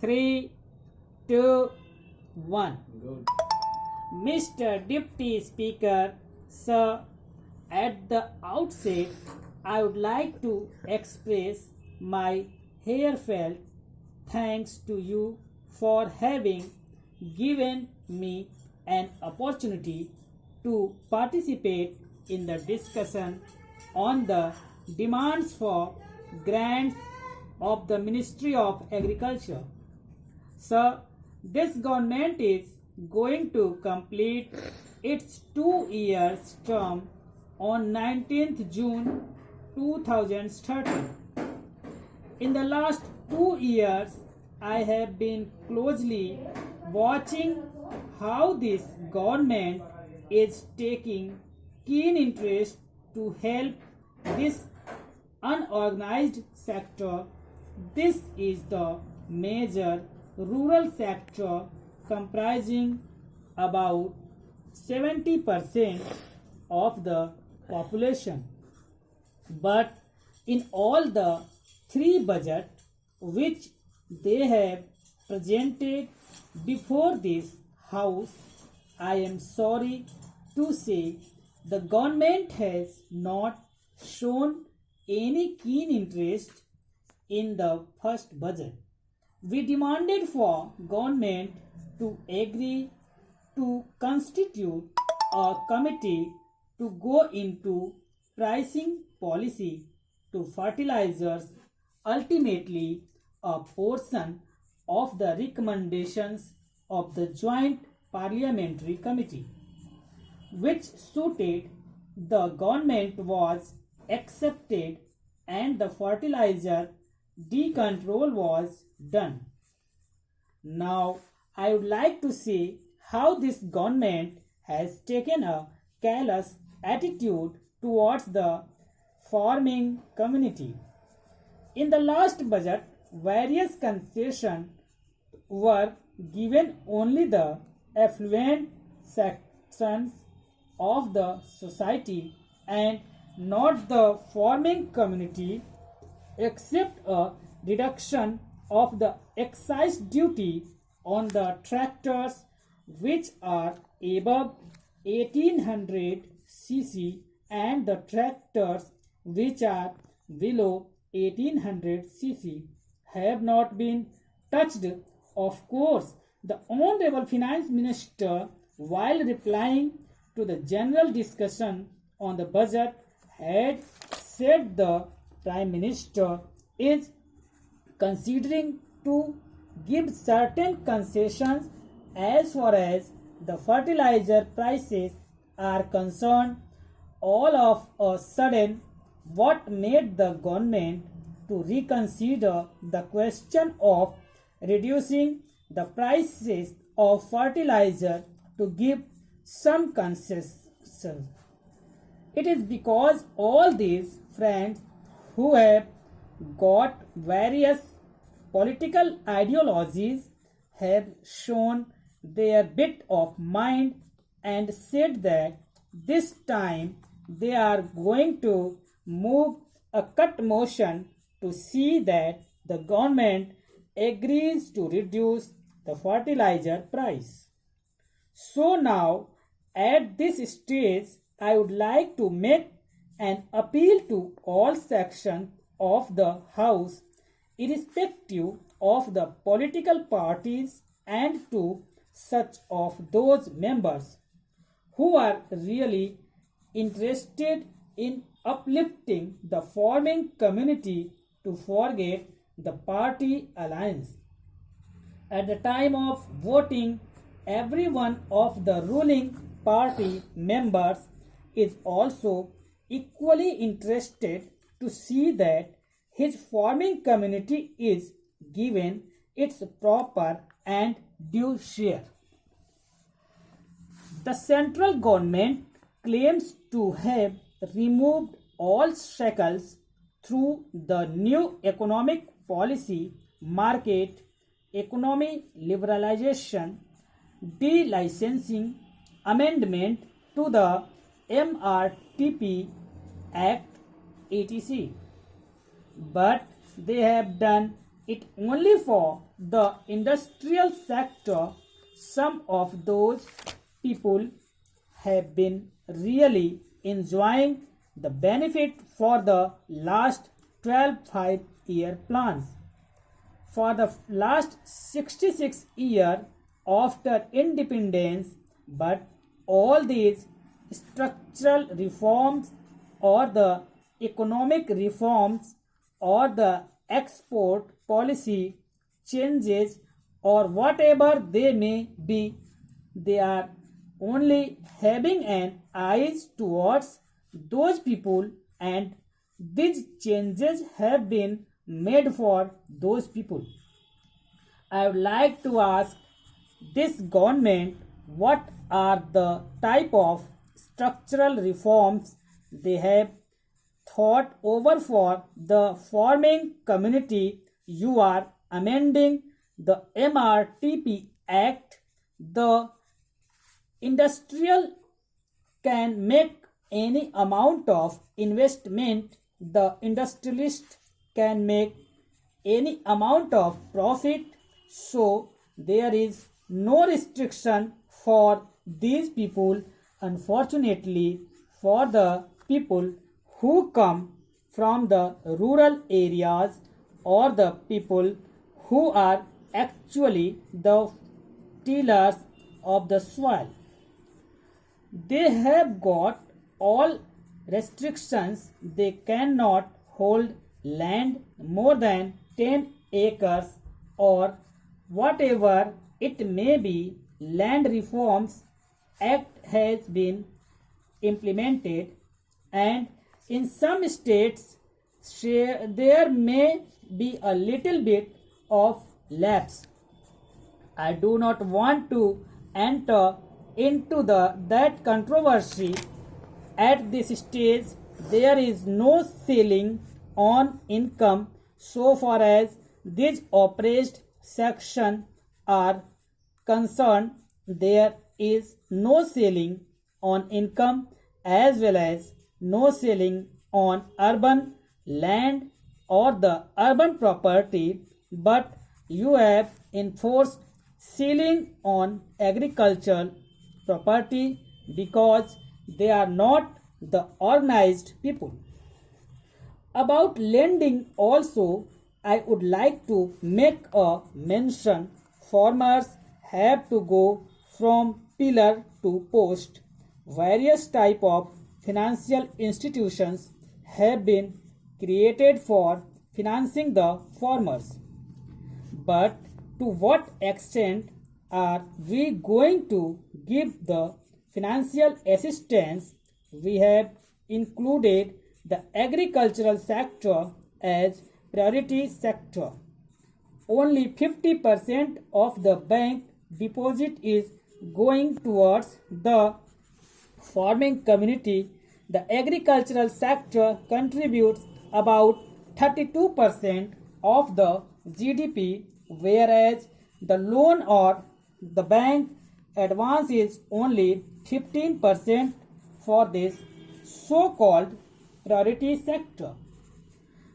3, 2, 1. Good. Mr. Deputy Speaker, sir, at the outset, I would like to express my heartfelt thanks to you for having given me an opportunity to participate in the discussion on the demands for grants of the Ministry of Agriculture. Sir, this government is going to complete its 2 years term on 19th June 2013. In the last 2 years, I have been closely watching how this government is taking keen interest to help this unorganized sector. This is the major rural sector comprising about 70% of the population. But in all the 3 budgets which they have presented before this House, I am sorry to say the government has not shown any keen interest in the first budget. We demanded for government to agree to constitute a committee to go into pricing policy to fertilizers. Ultimately, a portion of the recommendations of the Joint Parliamentary Committee, which suited the government, was accepted and the fertilizer decontrol was done. Now, I would like to see how this government has taken a callous attitude towards the farming community. In the last budget, various concessions were given only the affluent sections of the society and not the farming community, except a reduction of the excise duty on the tractors which are above 1800 cc and the tractors which are below 1800 cc have not been touched. Of course, the Honorable Finance Minister, while replying to the general discussion on the budget, had said the Prime Minister is considering to give certain concessions as far as the fertilizer prices are concerned. All of a sudden, what made the government to reconsider the question of reducing the prices of fertilizer to give some concessions? It is because all these friends who have got various political ideologies have shown their bit of mind and said that this time they are going to move a cut motion to see that the government agrees to reduce the fertilizer price. So now, at this stage, I would like to make an appeal to all sections of the House, irrespective of the political parties, and to such of those members who are really interested in uplifting the farming community to forget the party alliance. At the time of voting, every one of the ruling party members is also equally interested to see that his farming community is given its proper and due share. The central government claims to have removed all shackles through the new economic policy, market economy liberalization, delicensing, amendment to the MRTP Act, etc. But they have done it only for the industrial sector. Some of those people have been really enjoying the benefit for the last 12 5-year plans. For the last 66 years after independence, but all these structural reforms or the economic reforms or the export policy changes or whatever they may be, they are only having an eyes towards those people, and these changes have been made for those people. I would like to ask this government what are the type of structural reforms they have thought over for the farming community. You are amending the MRTP Act. The industrial can make any amount of investment. The industrialist can make any amount of profit. So there is no restriction for these people. Unfortunately, for the people who come from the rural areas or the people who are actually the tillers of the soil, they have got all restrictions. They cannot hold land more than 10 acres or whatever it may be. Land Reforms Act has been implemented, and in some states there may be a little bit of lapse. I do not want to enter into that controversy. At this stage, there is no ceiling on income so far as these oppressed sections are concerned. There is no ceiling on income as well as no ceiling on urban land or the urban property, but you have enforced ceiling on agricultural property because they are not the organized people. About lending also, I would like to make a mention. Farmers have to go from pillar to post. Various type of financial institutions have been created for financing the farmers. But to what extent are we going to give the financial assistance? We have included the agricultural sector as priority sector. Only 50% of the bank deposit is going towards the farming community. The agricultural sector contributes about 32% of the GDP, whereas the loan or the bank advance is only 15% for this so-called priority sector.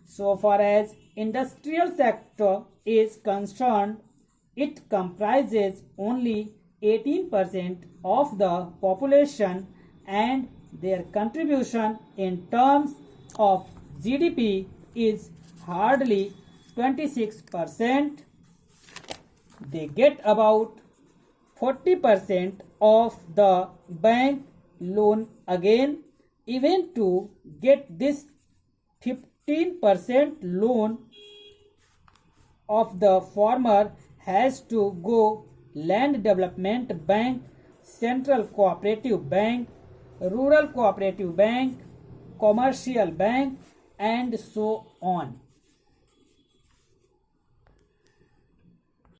So far as industrial sector is concerned, it comprises only 18% of the population, and their contribution in terms of GDP is hardly 26%. They get about 40% of the bank loan again. Even to get this 15% loan of the farmer has to go Land Development Bank, Central Cooperative Bank, Rural Cooperative Bank, Commercial Bank, and so on.